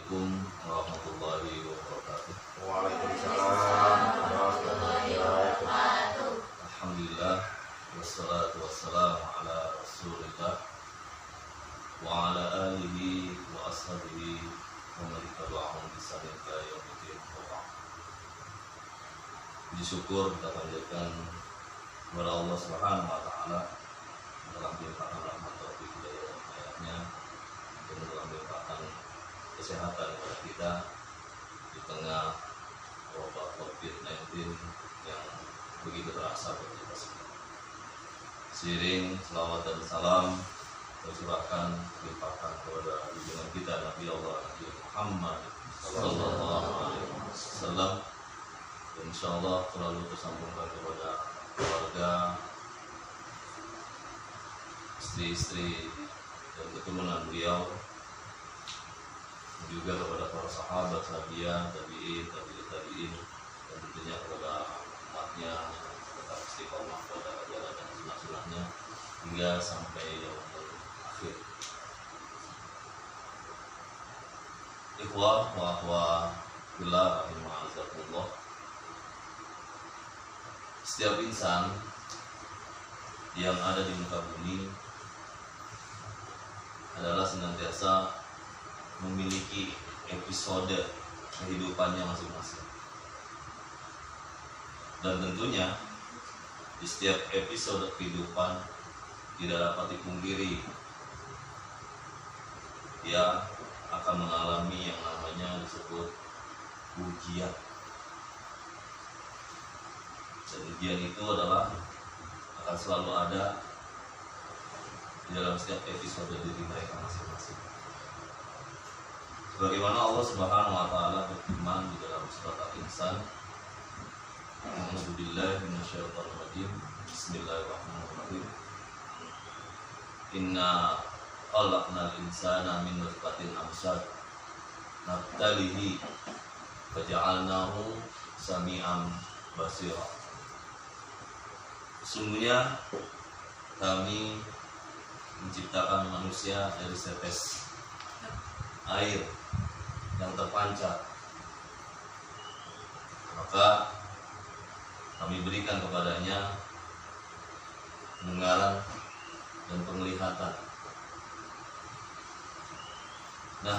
Assalamualaikum warahmatullahi wabarakatuh. Waalaikumsalam warahmatullahi wabarakatuh. Alhamdulillah, wassalatu wassalamu ala rasulillah wa ala alihi wa ashabihi wa man tabi'ahum bi ihsan ila yaumil qiyamah. Puji syukur kita panjatkan kepada Allah Subhanahu wa taala telah melimpahkan rahmat taufik hidayah dan hidayahnya dan telah melimpahkan kesehatan kepada kita di tengah wabah COVID-19 yang begitu terasa bagi kita semua. Seiring selawat dan salam tercurahkan dilimpahkan kepada junjungan kita Nabi Allah Nabi Muhammad sallallahu alaihi wasallam, dan insyaallah selalu tersambungkan kepada keluarga, istri-istri dan keturunan beliau, juga kepada para sahabat, sahabiah, tabi'in, tabi'in, dan tentunya kepada umatnya tetap istiqomah pada ajaran dan sunnah-sunnahnya hingga sampai yaumul akhir. Ikhwah wa akhwat fillah rahimakumullah. Setiap insan yang ada di muka bumi adalah senantiasa memiliki episode kehidupannya masing-masing, dan tentunya di setiap episode kehidupan tidak dapat dipungkiri dia akan mengalami yang namanya disebut ujian. Dan ujian itu adalah akan selalu ada di dalam setiap episode diri mereka masing-masing. Sebagaimana Allah Subhanahu wa taala berfirman di dalam surat Al-Insan, A'udzubillahi minasyaitonir rajim. Bismillahirrahmanirrahim. Inna khalaqnal insana min nutfatin amsyad nabtalihi faja'alnahu sami'an basira. Sungguhnya kami menciptakan manusia dari setes air yang terpancar, maka kami berikan kepadanya pendengaran dan penglihatan. Nah,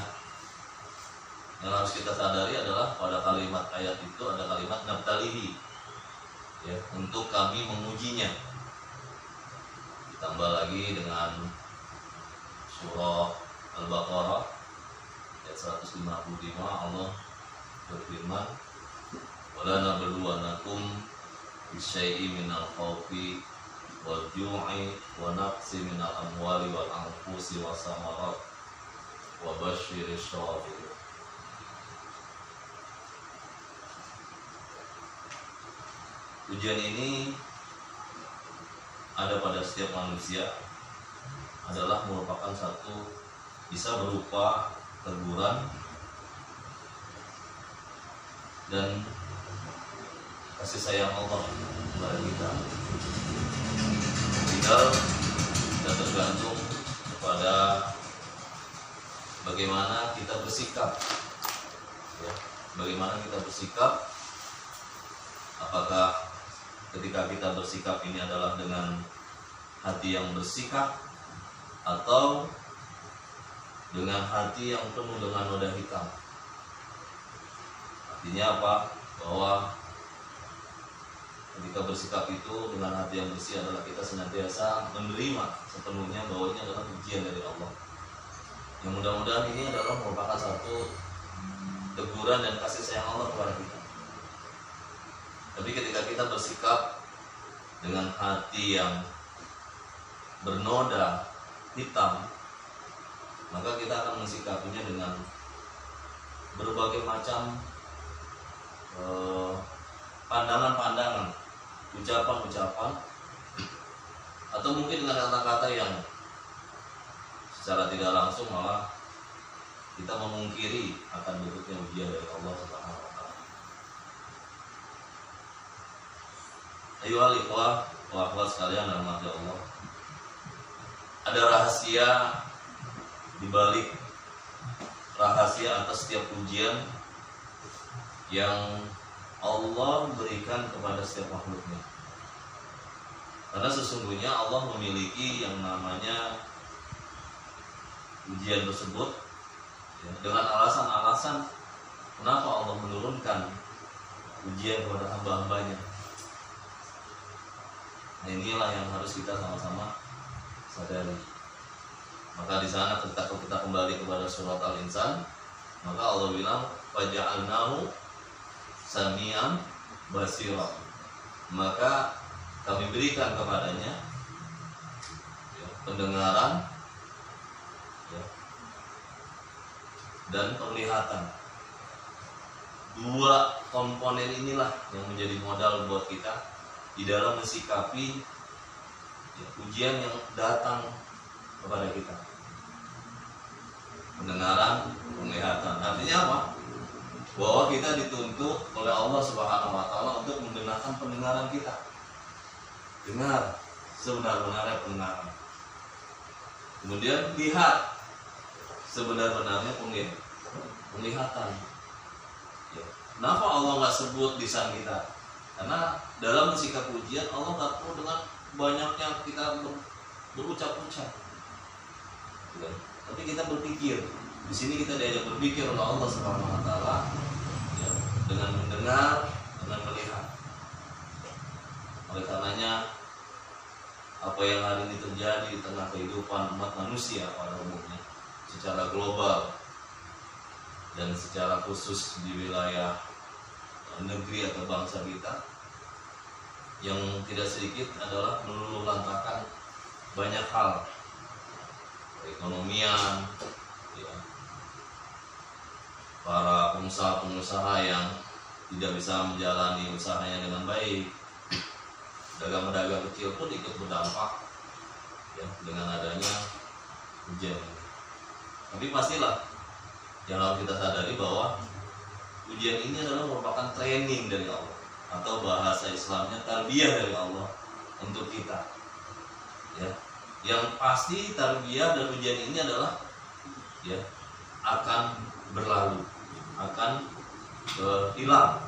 yang harus kita sadari adalah pada kalimat ayat itu ada kalimat nabtalihi, ya, untuk kami mengujinya. Ditambah lagi dengan surah Al-Baqarah ayat 155, Allah berfirman, wala nabluwanakum bisyai'in minal khawfi wal ju'i wa naqsi minal amwali wal anfusi was samarat wa basyiris sabirin. Ujian ini ada pada setiap manusia, adalah merupakan satu, bisa berupa teguran dan kasih sayang Allah kepada kita. Tinggal kita tergantung kepada bagaimana kita bersikap, ya, bagaimana kita bersikap. Apakah ketika kita bersikap ini adalah dengan hati yang bersikap atau dengan hati yang penuh dengan noda hitam? Artinya apa? Bahwa ketika bersikap itu dengan hati yang bersih adalah kita senantiasa menerima sepenuhnya bahwa ini adalah ujian dari Allah. Yang mudah-mudahan ini adalah merupakan satu teguran dan kasih sayang Allah kepada kita. Tapi ketika kita bersikap dengan hati yang bernoda hitam, maka kita akan mensikapinya dengan berbagai macam pandangan-pandangan, ucapan-ucapan, atau mungkin dengan kata-kata yang secara tidak langsung malah kita memungkiri akan bentuknya ujian dari Allah Subhanahu wa taala. Ayohal ikhwah wa akhwat sekalian rahmati Allah. Ada rahasia di balik rahasia atas setiap ujian yang Allah berikan kepada setiap makhluknya. Karena sesungguhnya Allah memiliki yang namanya ujian tersebut ya, dengan alasan-alasan kenapa Allah menurunkan ujian kepada hamba-hambanya. Nah, inilah yang harus kita sama-sama sadari. Maka di sana ketika kita kembali kepada surat Al-Insan, maka Allah bilang faja'alnahu samian basira, maka kami berikan kepadanya ya, pendengaran ya, dan penglihatan. Dua komponen inilah yang menjadi modal buat kita di dalam mensikapi ya, ujian yang datang kepada kita. Pendengaran, penglihatan. Artinya apa? Bahwa kita dituntut oleh Allah Subhanahu wa taala untuk menggunakan pendengaran kita. Dengar sebenar-benarnya pendengaran. Kemudian lihat sebenar-benarnya penglihatan. Ya. Kenapa Allah nggak sebut lisan kita? Karena dalam sikap ujian Allah nggak perlu dengan banyaknya kita berucap-ucap. Ya. Tapi kita berpikir. Di sini kita diajak berpikir oleh Allah Subhanahu wa taala ya, dengan mendengar, dengan melihat. Oleh karenanya apa yang hari ini terjadi di tengah kehidupan umat manusia pada umumnya secara global dan secara khusus di wilayah negeri atau bangsa kita, yang tidak sedikit adalah meluluh lantakan banyak hal, perekonomian ya, para pengusaha-pengusaha yang tidak bisa menjalani usahanya dengan baik, dagang-dagang kecil pun ikut berdampak ya, dengan adanya hujan. Tapi pastilah yang harus kita sadari bahwa ujian ini adalah merupakan training dari Allah, atau bahasa Islamnya tarbiyah dari Allah untuk kita. Ya, yang pasti tarbiyah dan ujian ini adalah ya akan berlalu, akan hilang.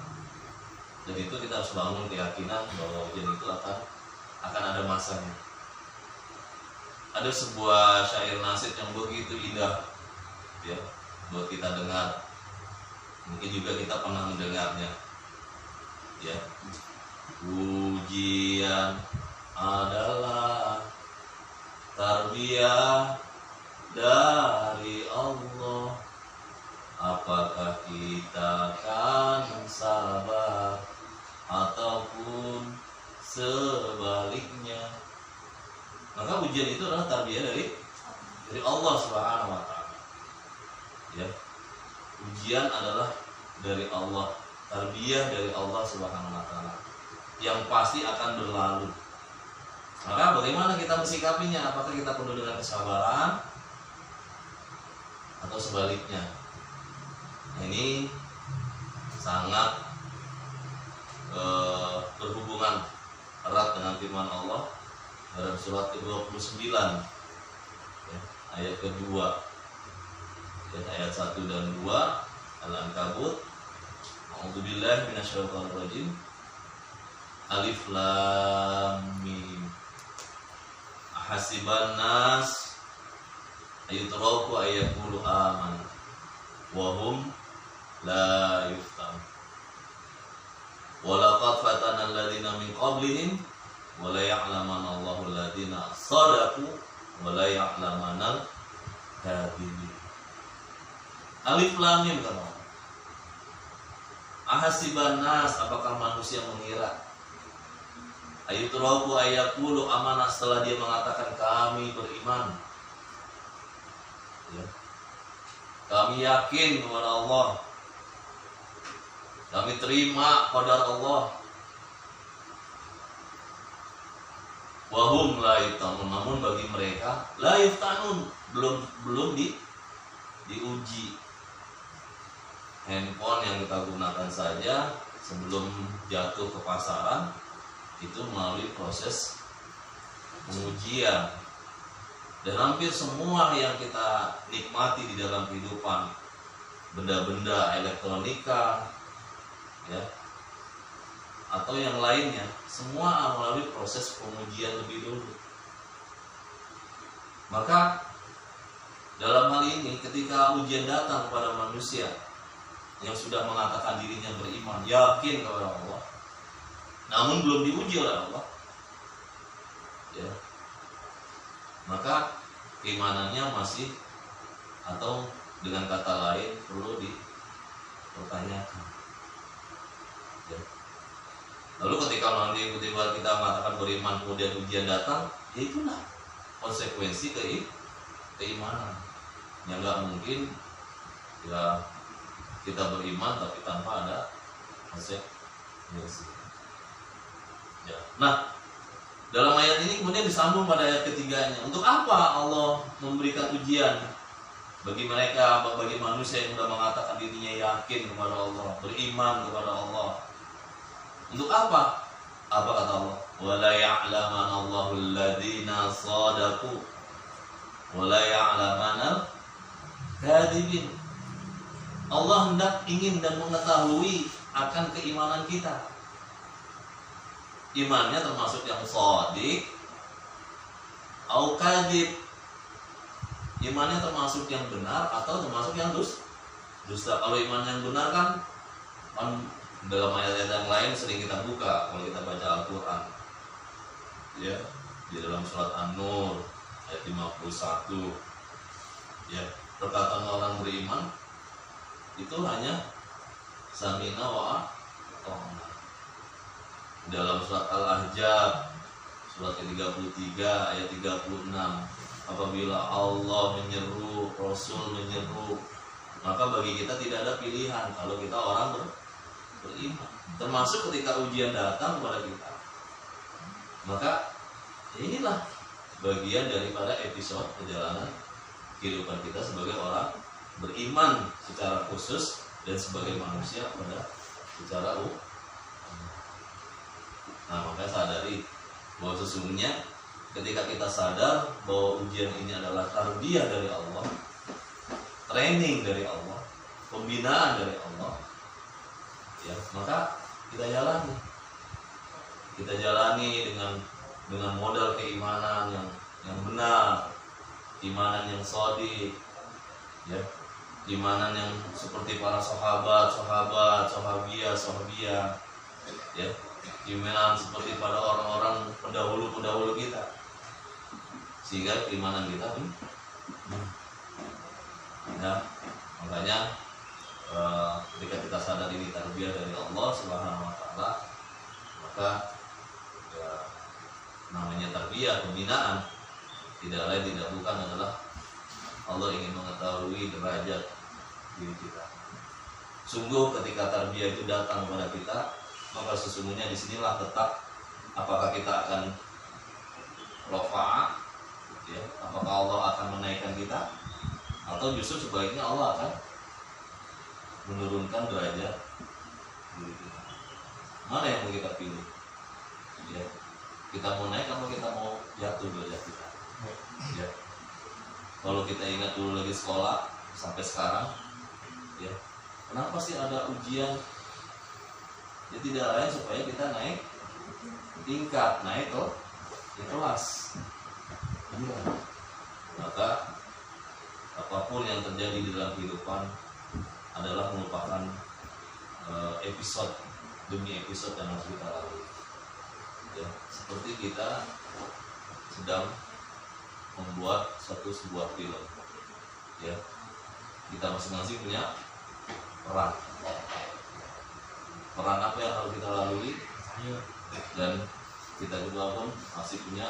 Dan itu kita harus bangun keyakinan bahwa ujian itu akan ada masanya. Ada sebuah syair nasyid yang begitu indah ya buat kita dengar. Mungkin juga kita pernah mendengarnya. Ya. Ujian adalah tarbiyah dari Allah. Apakah kita akan sabar ataupun sebaliknya? Maka ujian itu adalah tarbiyah dari Allah Subhanahu wa taala. Ya. Ujian adalah dari Allah, tarbiyah dari Allah Subhanahu wa taala. Yang pasti akan berlalu. Maka bagaimana kita mensikapinya? Apakah kita penuh dengan kesabaran atau sebaliknya? Nah, ini sangat berhubungan erat dengan firman Allah dalam surat ke-29 ya, ayat kedua dan ayat 1 dan 2 Al-Ankabut. A'udzubillahi minasyaitonirrajim. Alif Lam Mim. Ahasiban nas ayutraku ayaqulu amanna wa hum la yuftan. Walaqad fatana alladziina min qablihim wa la ya'lamanna Allahu alladziina shadaqu wa la ya'lamanna al-kadhibin. Alif Lam Mim kata Allah. Ahasiban nas, apakah manusia mengira ayutraku ayaqulu amanah, setelah dia mengatakan kami beriman ya. Kami yakin kepada Allah, kami terima qadar Allah. Wahum la yuftanun, namun bagi mereka la yuftanun, belum diuji. Handphone yang kita gunakan saja sebelum jatuh ke pasaran itu melalui proses pengujian. Dan hampir semua yang kita nikmati di dalam kehidupan benda-benda elektronika, ya, atau yang lainnya, semua melalui proses pengujian lebih dulu. Maka dalam hal ini ketika ujian datang kepada manusia yang sudah mengatakan dirinya beriman, yakin kepada Allah, namun belum diuji oleh Allah, ya, maka keimanannya masih, atau dengan kata lain perlu dipertanyakan. Ya. Lalu ketika nanti tiba-tiba kita mengatakan beriman kemudian ujian datang, ya itulah konsekuensi keimanan. Yang nggak mungkin ya kita beriman tapi tanpa ada konsekuensi. Ya. Nah, dalam ayat ini kemudian disambung pada ayat ketiganya. Untuk apa Allah memberikan ujian bagi mereka, bagi manusia yang sudah mengatakan dirinya yakin kepada Allah, beriman kepada Allah? Untuk apa? Apa kata Allah? Wala ya'lamanna Allahu alladziina shadaqu wala ya'lamanna al-kadzibin. Allah hendak ingin dan mengetahui akan keimanan kita. Imannya termasuk yang shadiq atau kadzib. Imannya termasuk yang benar atau termasuk yang dusta. Kalau iman yang benar kan dalam ayat-ayat yang lain sering kita buka kalau kita baca Al-Quran, ya, di dalam surat An-Nur ayat 51, ya, perkataan orang beriman itu hanya samina wa ata'na. Dalam surat Al-Ahzab surat ke-33 ayat 36, apabila Allah menyeru, Rasul menyeru, maka bagi kita tidak ada pilihan kalau kita orang beriman. Termasuk ketika ujian datang kepada kita, maka inilah bagian daripada episode perjalanan kehidupan kita sebagai orang beriman secara khusus dan sebagai manusia pada secara umum. Nah, maka sadari bahwa sesungguhnya ketika kita sadar bahwa ujian ini adalah tarbiyah dari Allah, training dari Allah, pembinaan dari Allah, ya, maka kita jalani dengan modal keimanan yang benar, keimanan yang shadiq, ya, keimanan yang seperti para sahabat, sahabiyah, ya, keimanan seperti pada orang-orang pendahulu kita, sehingga keimanan kita ya, makanya ketika kita sadar ini tarbiyah dari Allah Subhanahu wa Ta'ala, maka ya, namanya tarbiyah, pembinaan, tidak lain tidak bukan adalah Allah ingin mengetahui derajat diri kita. Sungguh ketika tarbiyah itu datang kepada kita, maka sesungguhnya disinilah letak apakah kita akan rofa'ah, ya, apakah Allah akan menaikkan kita, atau justru sebaliknya Allah akan menurunkan derajat diri kita. Mana yang mau kita pilih? Ya, kita mau naik atau kita mau jatuh derajat kita? Ya. Kalau kita ingat dulu lagi sekolah sampai sekarang, ya, kenapa sih ada ujian? Ya tidak lain supaya kita naik tingkat, naik ke kelas. Ya. Maka apapun yang terjadi di dalam kehidupan adalah merupakan episode demi episode yang harus kita lalui. Ya, seperti kita sedang membuat sebuah film. Ya, kita masing-masing punya peran. Peran apa yang harus kita lalui, dan kita juga pun masih punya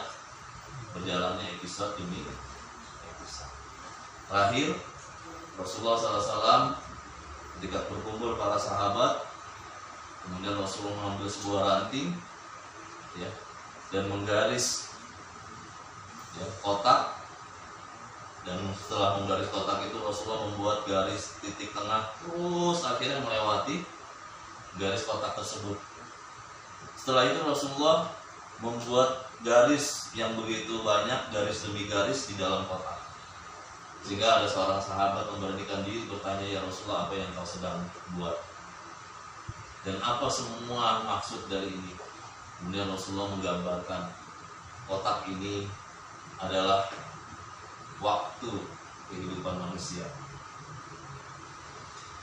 berjalannya episode demi episode. Terakhir, Rasulullah SAW ketika berkumpul para sahabat, kemudian Rasulullah mengambil sebuah ranting, ya, dan menggaris, ya, kotak, dan setelah menggaris kotak itu Rasulullah membuat garis titik tengah terus akhirnya melewati garis kotak tersebut. Setelah itu Rasulullah membuat garis yang begitu banyak, garis demi garis di dalam kotak. Sehingga ada seorang sahabat memberanikan diri bertanya, "Ya Rasulullah, apa yang kau sedang buat? Dan apa semua maksud dari ini?" Kemudian Rasulullah menggambarkan kotak ini adalah waktu kehidupan manusia.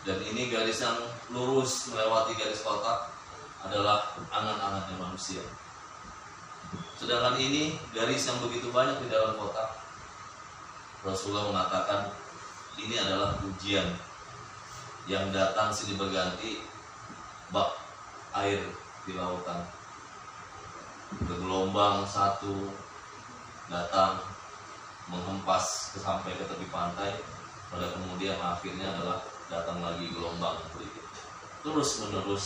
Dan ini garis yang lurus melewati garis kotak adalah angan-angannya manusia. Sedangkan ini garis yang begitu banyak di dalam kotak, Rasulullah mengatakan ini adalah ujian yang datang silih berganti bak air di lautan. Gelombang satu datang menghempas sampai ke tepi pantai, pada kemudian akhirnya adalah datang lagi gelombang berikutnya. Terus menerus,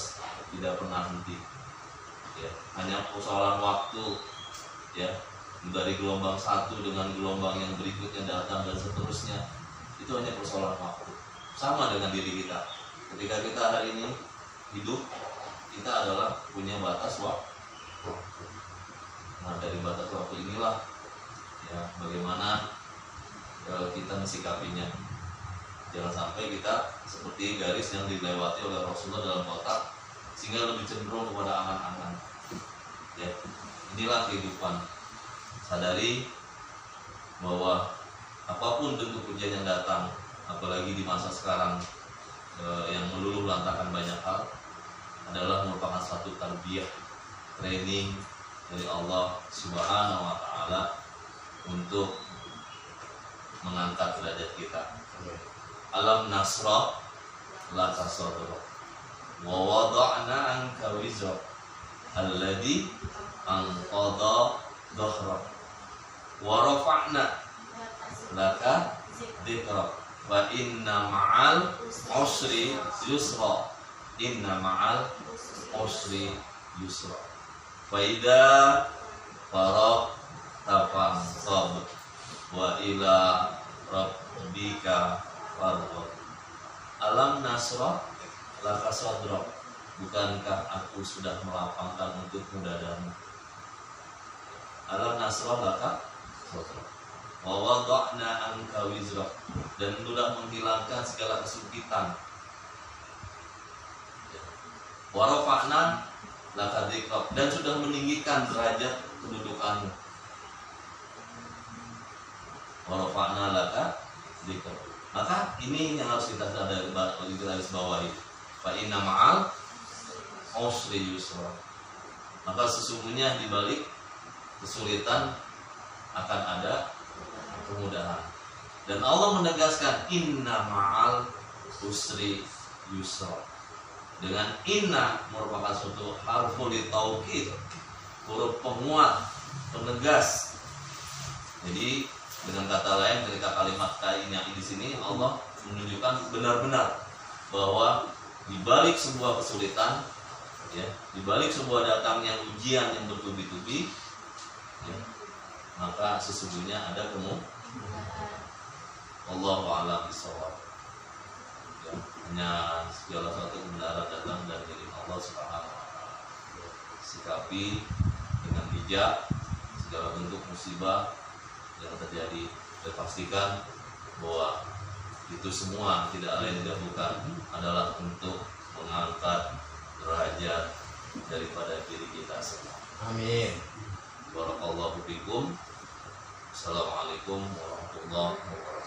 tidak pernah henti. Ya, hanya persoalan waktu, ya, dari gelombang satu dengan gelombang yang berikutnya datang dan seterusnya. Itu hanya persoalan waktu. Sama dengan diri kita. Ketika kita hari ini hidup, kita adalah punya batas waktu. Nah, dari batas waktu inilah, ya, bagaimana kita mensikapinya. Jangan sampai kita seperti garis yang dilewati oleh Rasulullah dalam kotak, sehingga lebih cenderung kepada angan-angan. Ya, inilah kehidupan. Sadari bahwa apapun bentuk ujian yang datang, apalagi di masa sekarang yang meluluh lantakan banyak hal, adalah merupakan satu tarbiyah, training dari Allah Subhanahu wa Ta'ala untuk mengangkat derajat kita. Alam nasra laka sadra wa wada'na anka wizra alladhi anqadha dhahra wa rafa'na laka dhikra wa inna ma'al usri yusra inna ma'al usri yusra fa idza faragta fansab wa ila rabbika farghab. Alam nasra laka sadra, bukankah aku sudah melapangkan untukmu dadamu? Alam nasra laka sadra wa wada'na anka wizra, dan sudah menghilangkan segala kesulitan. Wa rafa'na laka dzikra, dan sudah meninggikan derajat kedudukanmu. Wa rafa'na laka dzikra. Maka ini yang harus kita sadari, kita garis bawahi. Fa inna ma'al usri yusra. Maka sesungguhnya di balik kesulitan akan ada kemudahan. Dan Allah menegaskan inna ma'al usri yusra. Dengan inna merupakan suatu harful taukid, huruf penguat, penegas. Jadi dengan kata lain, ketika kalimat kainnya di sini Allah menunjukkan benar-benar bahwa di balik sebuah kesulitan, ya, di balik sebuah datangnya ujian yang bertubi-tubi, ya, maka sesungguhnya ada kemudahan. Allahu a'lam bishawab. Ya, hanya segala satu kebenaran datang dari diri Allah Subhanahu wa Ta'ala. Sikapi dengan bijak segala bentuk musibah yang terjadi, dan pastikan bahwa itu semua tidak lain tidak bukan adalah untuk mengangkat derajat daripada diri kita semua. Amin. Barakallahu fikum. Assalamualaikum warahmatullahi wabarakatuh.